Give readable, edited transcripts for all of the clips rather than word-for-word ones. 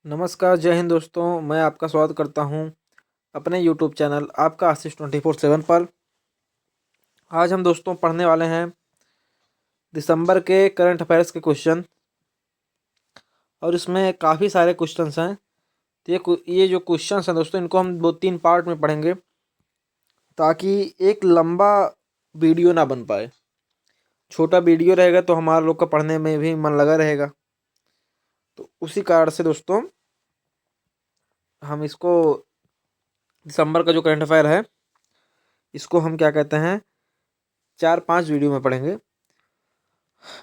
नमस्कार, जय हिंद दोस्तों। मैं आपका स्वागत करता हूं अपने यूट्यूब चैनल आपका आशीष 24/7 पर। आज हम दोस्तों पढ़ने वाले हैं दिसंबर के करंट अफेयर्स के क्वेश्चन, और इसमें काफ़ी सारे क्वेश्चंस हैं। तो ये जो क्वेश्चंस हैं दोस्तों, इनको हम 2-3 पार्ट में पढ़ेंगे ताकि एक लंबा वीडियो ना बन पाए। छोटा वीडियो रहेगा तो हमारा लोग का पढ़ने में भी मन लगा रहेगा। तो उसी कारण से दोस्तों हम इसको दिसंबर का जो करंट अफेयर है इसको हम क्या कहते हैं 4-5 वीडियो में पढ़ेंगे।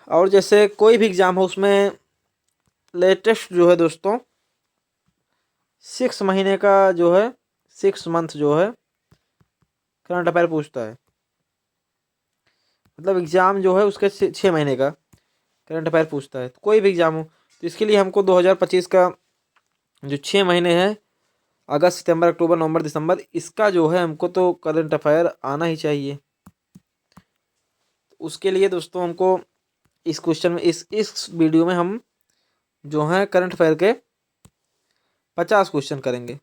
और जैसे कोई भी एग्ज़ाम हो उसमें लेटेस्ट जो है दोस्तों 6 महीने का जो है 6 मंथ जो है करंट अफेयर पूछता है। मतलब एग्ज़ाम जो है उसके 6 महीने का करंट अफेयर पूछता है, तो कोई भी एग्ज़ाम हो। तो इसके लिए हमको 2025 का जो 6 महीने हैं अगस्त, सितंबर, अक्टूबर, नवंबर, दिसंबर, इसका जो है हमको तो करंट अफेयर आना ही चाहिए। उसके लिए दोस्तों हमको इस क्वेश्चन में इस वीडियो में हम जो है करंट अफेयर के 50 क्वेश्चन करेंगे।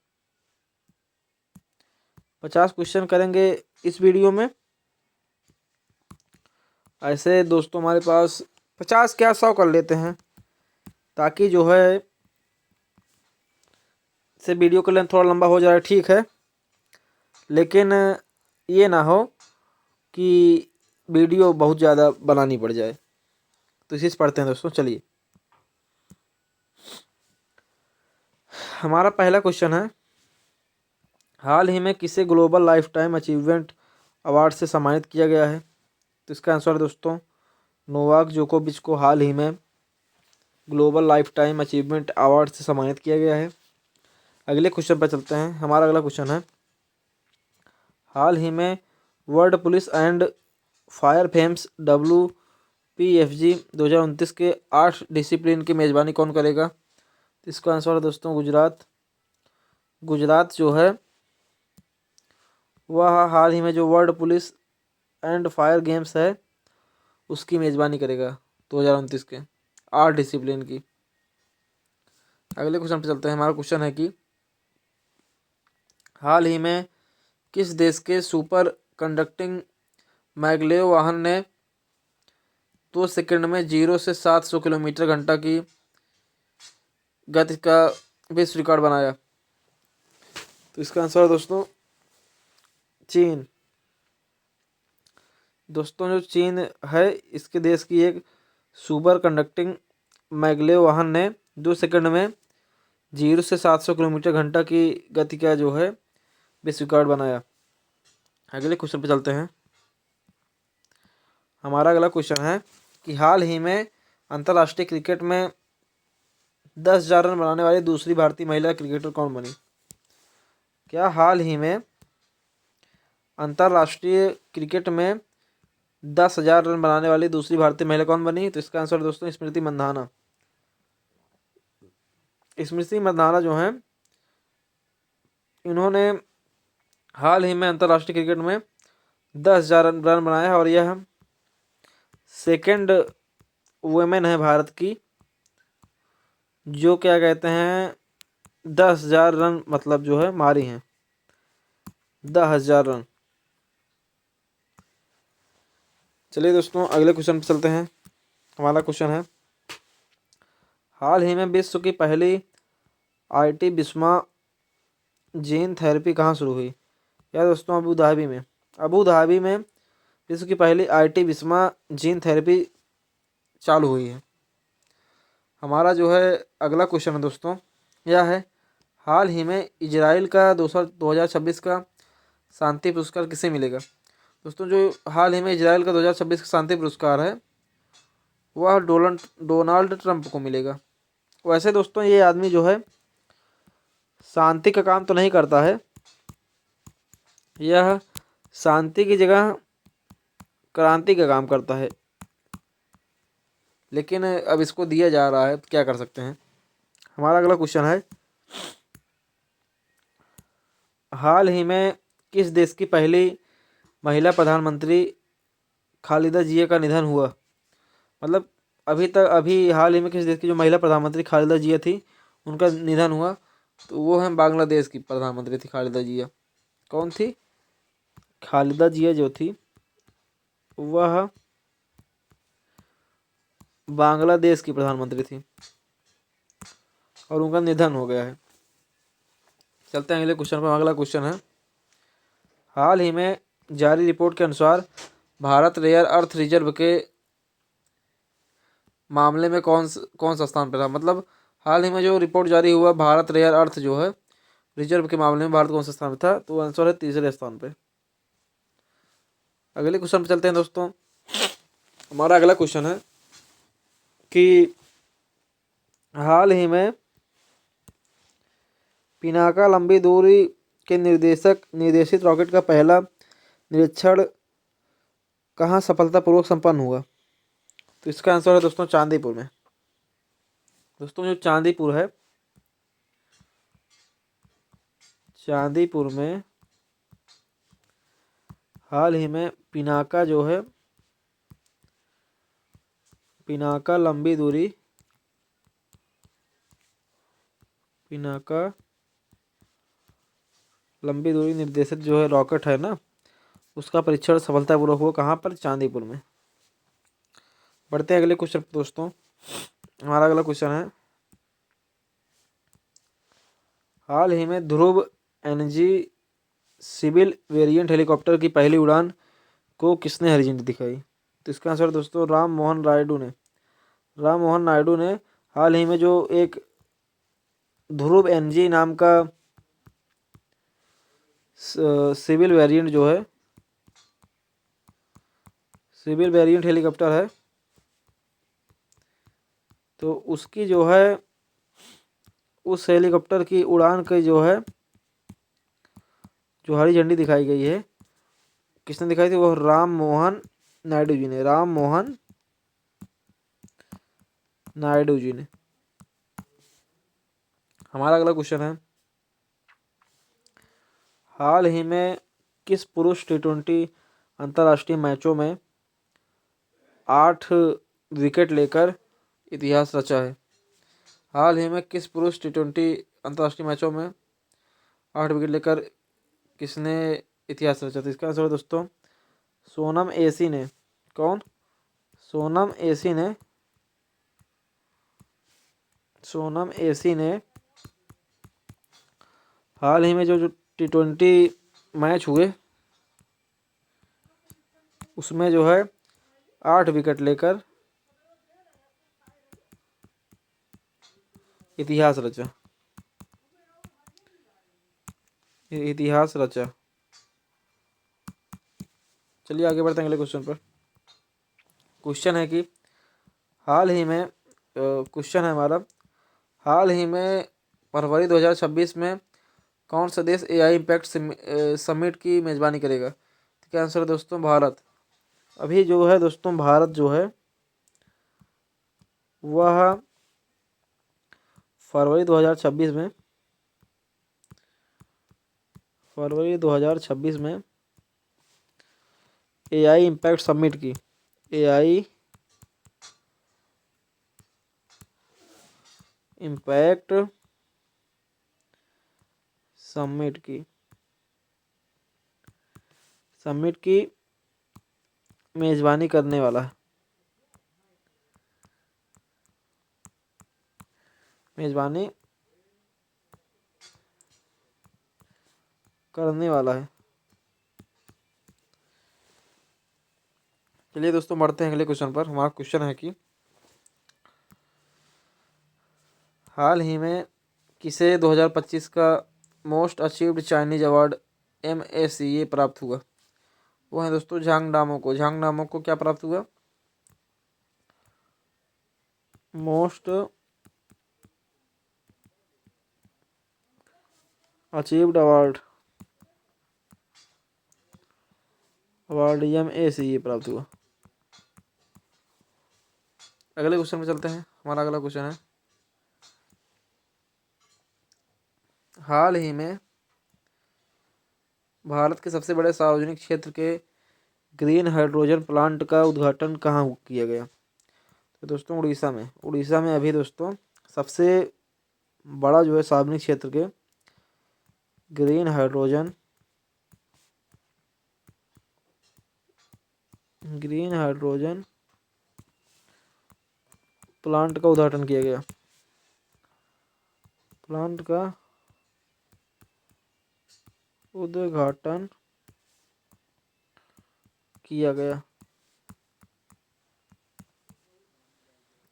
50 क्वेश्चन करेंगे इस वीडियो में। ऐसे दोस्तों हमारे पास 50 क्या 100 कर लेते हैं, ताकि जो है से वीडियो का लेंथ थोड़ा लंबा हो जाए, ठीक है। लेकिन ये ना हो कि वीडियो बहुत ज़्यादा बनानी पड़ जाए। तो इसी से पढ़ते हैं दोस्तों। चलिए, हमारा पहला क्वेश्चन है, हाल ही में किसे global life time achievement award से सम्मानित किया गया है? तो इसका आंसर दोस्तों नोवाक जोकोविच को हाल ही में global life time achievement award से सम्मानित किया गया है। अगले क्वेश्चन पर चलते हैं। हमारा अगला क्वेश्चन है, हाल ही में world police and fire famous WPFG 2029 के 8 डिसिप्लिन की मेज़बानी कौन करेगा? तो इसका आंसर है दोस्तों गुजरात। गुजरात जो है वह हाल ही में जो world police and fire games है उसकी मेज़बानी करेगा 2029 के 8 डिसिप्लिन की। अगले क्वेश्चन पे चलते हैं। हमारा क्वेश्चन है कि हाल ही में किस देश के सुपर कंडक्टिंग मैगलेव वाहन ने 2 सेकंड में 0 से 700 किलोमीटर घंटा की गति का विश्व रिकॉर्ड बनाया? तो इसका आंसर दोस्तों चीन। दोस्तों जो चीन है इसके देश की एक सुपर कंडक्टिंग मैगलेव वाहन ने 2 सेकंड में 0 से 700 किलोमीटर घंटा की गति का जो है विश्व रिकॉर्ड बनाया। अगले क्वेश्चन पे चलते हैं। हमारा अगला क्वेश्चन है कि हाल ही में अंतर्राष्ट्रीय क्रिकेट में 10,000 रन बनाने वाली दूसरी भारतीय महिला क्रिकेटर कौन बनी? क्या हाल ही में अंतर्राष्ट्रीय क्रिकेट में 10,000 रन बनाने वाली दूसरी भारतीय महिला कौन बनी? तो इसका आंसर दोस्तों स्मृति मंधाना। स्मृति मंधाना जो है इन्होंने हाल ही में अंतर्राष्ट्रीय क्रिकेट में 10,000 रन बनाया है, और यह सेकंड वुमेन है भारत की जो क्या कहते हैं 10,000 रन मतलब जो है मारी हैं 10,000 रन। चलिए दोस्तों अगले क्वेश्चन पे चलते हैं। हमारा क्वेश्चन है, हाल ही में विश्व की पहली IT बिस्मा जीन थेरेपी कहाँ शुरू हुई? यह दोस्तों अबू धाबी में विश्व की पहली IT बिस्मा जीन थेरेपी चालू हुई है। हमारा जो है अगला क्वेश्चन है दोस्तों, यह है, हाल ही में इजराइल का 2026 का शांति पुरस्कार किसे मिलेगा? दोस्तों जो हाल ही में इजराइल का 2026 का शांति पुरस्कार है वह डोनाल्ड ट्रंप को मिलेगा। वैसे दोस्तों ये आदमी जो है शांति का काम तो नहीं करता है, यह शांति की जगह क्रांति का काम करता है, लेकिन अब इसको दिया जा रहा है तो क्या कर सकते हैं। हमारा अगला क्वेश्चन है, हाल ही में किस देश की पहली महिला प्रधानमंत्री खालिदा जिया का निधन हुआ? मतलब अभी हाल ही में किस देश की जो महिला प्रधानमंत्री खालिदा जिया थी उनका निधन हुआ, तो वो है बांग्लादेश की प्रधानमंत्री थी खालिदा जिया। कौन थी? खालिदा जिया जो थी वह बांग्लादेश की प्रधानमंत्री थी और उनका निधन हो गया है। चलते हैं अगले क्वेश्चन पर। अगला क्वेश्चन है, हाल ही में जारी रिपोर्ट के अनुसार भारत रेयर अर्थ रिजर्व के मामले में कौन सा स्थान पर था? मतलब हाल ही में जो रिपोर्ट जारी हुआ भारत रेयर अर्थ जो है रिजर्व के मामले में भारत कौन सा स्थान पर था? तो आंसर है तीसरे स्थान पे। अगले क्वेश्चन पे चलते हैं दोस्तों। हमारा अगला क्वेश्चन है कि हाल ही में पिनाका लंबी दूरी के निर्देशित रॉकेट का पहला निरीक्षण कहाँ सफलतापूर्वक संपन्न हुआ? तो इसका आंसर है दोस्तों चांदीपुर में। दोस्तों जो चांदीपुर है, चांदीपुर में हाल ही में पिनाका जो है, पिनाका लंबी दूरी, पिनाका लंबी दूरी निर्देशित जो है रॉकेट है ना, उसका परीक्षण सफलतापूर्वक हुआ। कहाँ पर? चांदीपुर में। बढ़ते हैं अगले क्वेश्चन पर दोस्तों। हमारा अगला क्वेश्चन है, हाल ही में ध्रुव एनजी सिविल वेरिएंट हेलीकॉप्टर की पहली उड़ान को किसने हरी झंडी दिखाई? तो इसका आंसर दोस्तों राम मोहन नायडू ने हाल ही में जो एक ध्रुव एनजी नाम का सिविल वेरिएंट जो है, सिविल वेरिएंट हेलीकॉप्टर है, तो उसकी जो है, उस हेलीकॉप्टर की उड़ान की जो है, जो हरी झंडी दिखाई गई है, किसने दिखाई थी? वो राम मोहन नायडू जी ने, राम मोहन नायडू जी ने। हमारा अगला क्वेश्चन है, हाल ही में किस पुरुष T20 अंतर्राष्ट्रीय मैचों में 8 विकेट लेकर इतिहास रचा है? हाल ही में किस पुरुष T20 अंतर्राष्ट्रीय मैचों में 8 विकेट लेकर किसने इतिहास रचा था? इसका आंसर है दोस्तों सोनम एसी ने। कौन? सोनम एसी ने हाल ही में जो T20 मैच हुए उसमें जो है 8 विकेट लेकर इतिहास रचा। चलिए आगे बढ़ते हैं अगले क्वेश्चन पर। क्वेश्चन है कि हाल ही में क्वेश्चन है हमारा, हाल ही में फरवरी 2026 में कौन सा देश AI इम्पैक्ट समिट की मेज़बानी करेगा? तो क्या आंसर है दोस्तों भारत। अभी जो है दोस्तों भारत जो है वह फरवरी 2026 में AI इम्पैक्ट समिट की, AI इम्पैक्ट समिट की मेज़बानी करने वाला है। मेज़बानी करने वाला है। चलिए दोस्तों बढ़ते हैं अगले क्वेश्चन पर। हमारा क्वेश्चन है कि हाल ही में किसे 2025 का most achieved Chinese award MACA प्राप्त हुआ? वो है दोस्तों झांग डामो को क्या प्राप्त हुआ? मोस्ट अचीव्ड अवार्ड MACA प्राप्त हुआ। अगले क्वेश्चन में चलते हैं। हमारा अगला क्वेश्चन है, हाल ही में भारत के सबसे बड़े सार्वजनिक क्षेत्र के ग्रीन हाइड्रोजन प्लांट का उद्घाटन कहाँ किया गया? तो दोस्तों उड़ीसा में अभी दोस्तों सबसे बड़ा जो है सार्वजनिक क्षेत्र के ग्रीन हाइड्रोजन प्लांट का उद्घाटन किया गया। प्लांट का उद्घाटन किया गया।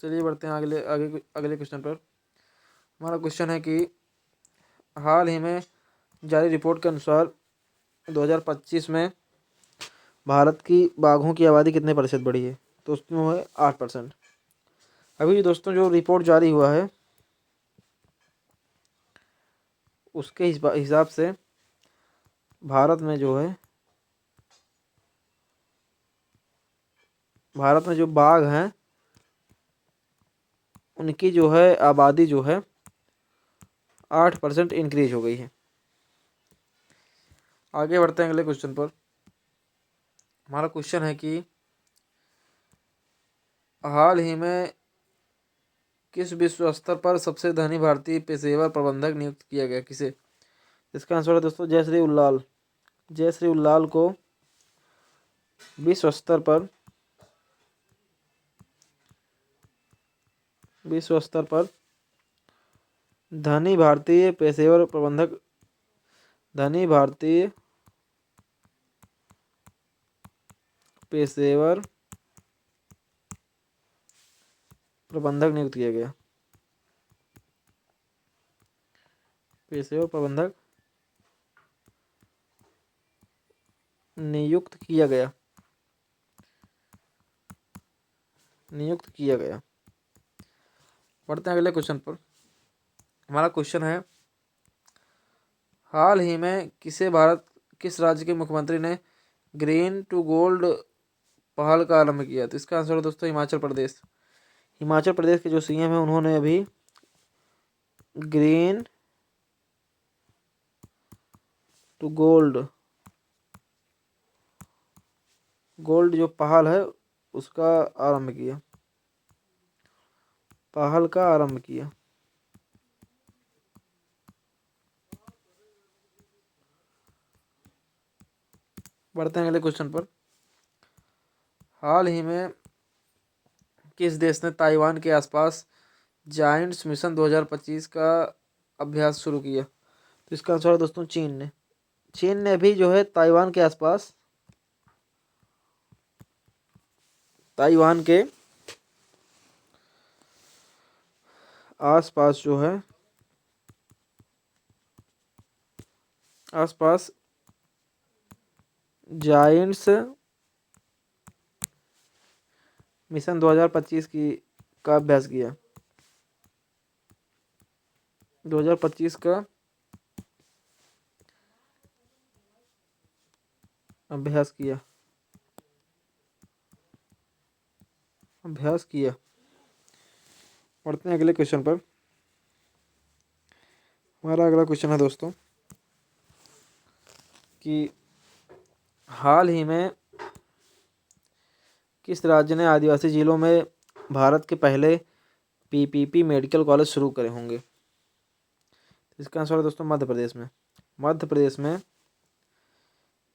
चलिए बढ़ते हैं अगले क्वेश्चन पर। हमारा क्वेश्चन है कि हाल ही में जारी रिपोर्ट के अनुसार 2025 में भारत की बाघों की आबादी कितने प्रतिशत बढ़ी है? तो उसमें है 8%। अभी दोस्तों जो रिपोर्ट जारी हुआ है उसके हिसाब से भारत में जो बाघ हैं उनकी जो है आबादी जो है 8% इंक्रीज हो गई है। आगे बढ़ते हैं अगले क्वेश्चन पर। हमारा क्वेश्चन है कि हाल ही में किस विश्व स्तर पर सबसे धनी भारतीय पेशेवर प्रबंधक नियुक्त किया गया? किसे? इसका आंसर है दोस्तों जय श्री उल्लाल को विश्व स्तर पर धनी भारतीय पेशेवर प्रबंधक नियुक्त किया गया। पेशेवर प्रबंधक नियुक्त किया गया। बढ़ते हैं अगले क्वेश्चन पर। हमारा क्वेश्चन है हाल ही में किस राज्य के मुख्यमंत्री ने ग्रीन टू गोल्ड पहल का आरंभ किया? तो इसका आंसर है दोस्तों हिमाचल प्रदेश। हिमाचल प्रदेश के जो सीएम हैं उन्होंने अभी ग्रीन टू गोल्ड जो पहल है उसका आरंभ किया पहल का आरंभ किया। बढ़ते हैं अगले क्वेश्चन पर। हाल ही में किस देश ने ताइवान के आसपास जायंट्स मिशन 2025 का अभ्यास शुरू किया? तो इसका आंसर है दोस्तों चीन ने भी जो है ताइवान के आसपास जो है जायंट्स मिशन 2025 का अभ्यास किया। 2025 का अभ्यास किया। पढ़ते हैं अगले क्वेश्चन पर। हमारा अगला क्वेश्चन है दोस्तों कि हाल ही में किस राज्य ने आदिवासी जिलों में भारत के पहले पीपीपी मेडिकल कॉलेज शुरू करे होंगे? इसका आंसर है दोस्तों मध्य प्रदेश में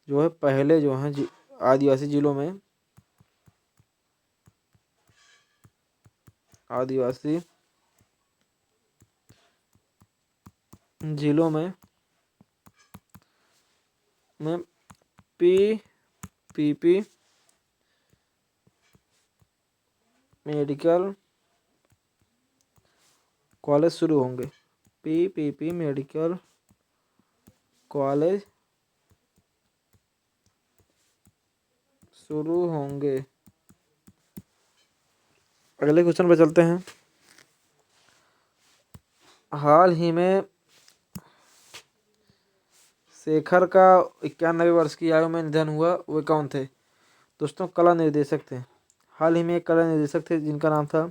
जो है पहले जो है आदिवासी जिलों में पीपीपी मेडिकल कॉलेज शुरू होंगे। पीपीपी मेडिकल कॉलेज शुरू होंगे। अगले क्वेश्चन पर चलते हैं। हाल ही में शेखर का 91 वर्ष की आयु में निधन हुआ, वे कौन थे? दोस्तों कला निर्देशक थे। हाल ही में एक कला निर्देशक थे जिनका नाम था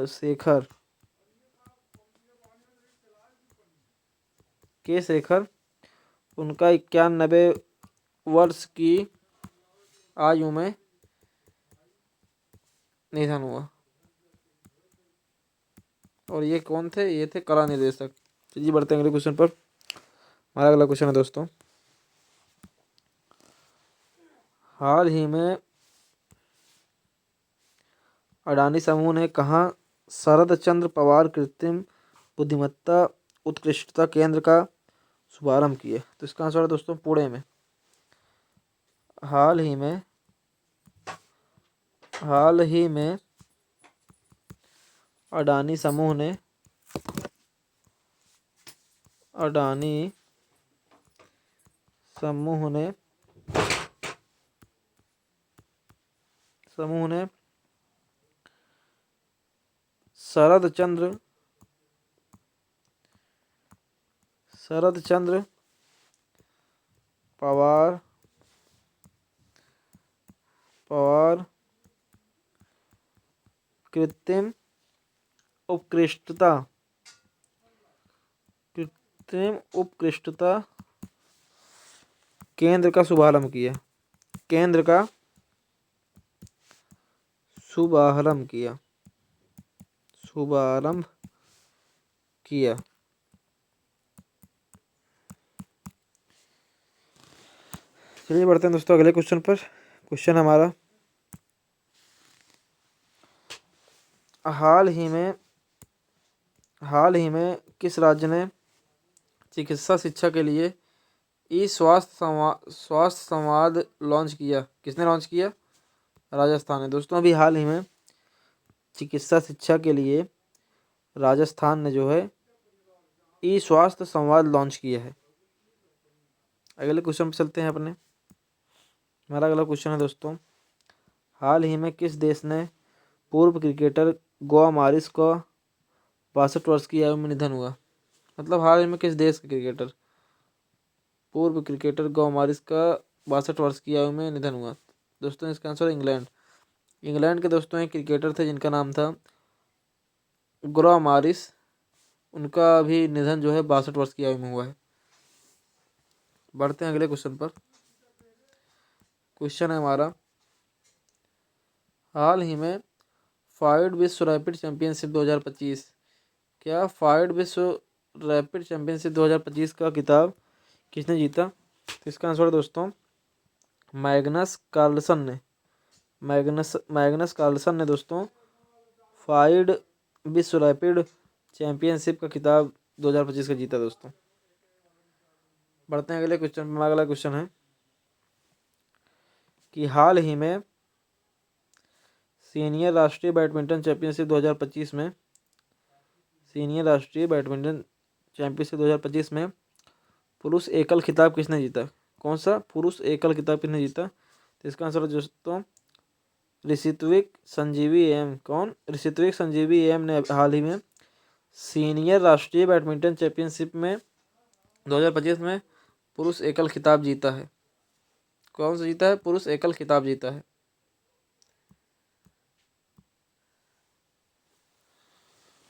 शेखर। उनका 91 वर्ष की आयु में निधन हुआ। और ये कौन थे? ये थे कला निदेशक। चलिए बढ़ते हैं अगले क्वेश्चन पर। हमारा अगला क्वेश्चन है दोस्तों, हाल ही में अडानी समूह ने कहाँ शरद चंद्र पवार कृत्रिम बुद्धिमत्ता उत्कृष्टता केंद्र का शुभारंभ किया? तो इसका आंसर है दोस्तों पुणे में। हाल ही में अडानी समूह ने शरद चंद्र पवार कृत्रिम उत्कृष्टता केंद्र का शुभारंभ किया। चलिए बढ़ते हैं दोस्तों अगले क्वेश्चन पर। क्वेश्चन हमारा, हाल ही में किस राज्य ने चिकित्सा शिक्षा के लिए स्वास्थ्य संवाद लॉन्च किया? किसने लॉन्च किया? राजस्थान है दोस्तों। अभी हाल ही में चिकित्सा शिक्षा के लिए राजस्थान ने जो है स्वास्थ्य संवाद लॉन्च किया है। अगले क्वेश्चन पर चलते हैं अपने। हमारा अगला क्वेश्चन है दोस्तों, हाल ही में किस देश ने पूर्व क्रिकेटर गोवा मारिस का 62 वर्ष की आयु में निधन हुआ? मतलब हाल ही में किस देश के पूर्व क्रिकेटर गोवा मारिस का 62 वर्ष की आयु में निधन हुआ? दोस्तों इसका आंसर इंग्लैंड के दोस्तों एक क्रिकेटर थे जिनका नाम था गोवा मारिस। उनका भी निधन जो है 62 वर्ष की आयु में हुआ है। बढ़ते हैं अगले क्वेश्चन पर। क्वेश्चन है हमारा, हाल ही में फाइड विश्व रैपिड चैंपियनशिप 2025, क्या फाइड विश्व रैपिड चैंपियनशिप 2025 का खिताब किसने जीता? तो इसका आंसर दोस्तों मैग्नस कार्लसन ने दोस्तों फाइड विश्व रैपिड चैंपियनशिप का खिताब 2025 का जीता दोस्तों। बढ़ते हैं अगले क्वेश्चन में। अगला क्वेश्चन है कि हाल ही में सीनियर राष्ट्रीय बैडमिंटन चैंपियनशिप 2025 में पुरुष एकल खिताब किसने जीता? कौन सा पुरुष एकल खिताब किसने जीता? तो इसका आंसर दोस्तों ऋषित्विक संजीवी एम ने हाल ही में सीनियर राष्ट्रीय बैडमिंटन चैंपियनशिप में 2025 में पुरुष एकल खिताब जीता है। कौन सा जीता है? पुरुष एकल खिताब जीता है।